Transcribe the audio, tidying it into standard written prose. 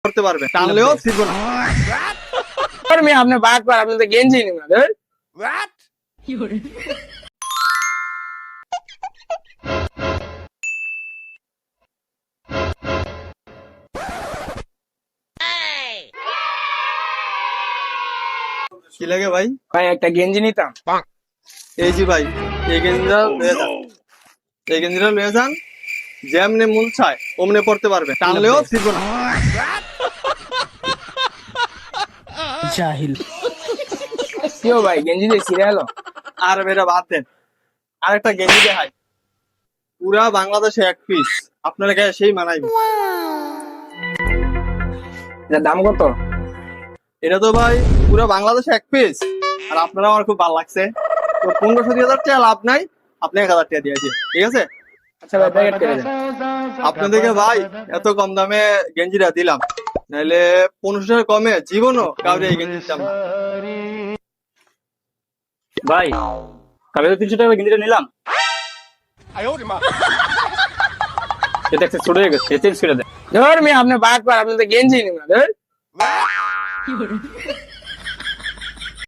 করতে পারবে, টানলেও ছিড়বো না। আপনি বাদ পার, আপনি তো গেঞ্জি নিন না। কি লাগে ভাই? ভাই একটা গেঞ্জি নিতাম। এই জি ভাই, এই গেঞ্জিটা লয়ে যান, এই গেঞ্জিটা লয়ে যান, যেমনে মন চায় অমনে পড়তে পারবে, টানলেও ছিড়বো না। জাহিল। কিও ভাই গেঞ্জি দিয়ে ছিঁড়ে এলো? আর মেয়েরা বাদ দেন, আরেকটা গেঞ্জি দেখাই, পুরা বাংলাদেশে এক পিস, আপনার গায়ে সেই মানাইবে। এটার দাম কত? এটা তো ভাই পুরা বাংলাদেশে এক পিস, আর আপনারা আমার খুব ভালো লাগছে, তো 1500-2000 টাকা লাভ নাই, আপনি 1000 টাকা দিয়ে দিন, ঠিক আছে? আচ্ছা ভাই প্যাকেট করে দেন। আপনাদেরকে ভাই এত কম দামে গেঞ্জিটা দিলাম, নাহলে 1500 টাকা কমে জীবনও কাউরে এই গেঞ্জি দিতাম না। ভাই কালকে তো 300 টাকা গেঞ্জিটা নিলাম, এটা একটা ছোট হয়ে গেছে, চেঞ্জ করে দেন। ধর আপনি বাদ পার, আপনি তো গেঞ্জি নিন না।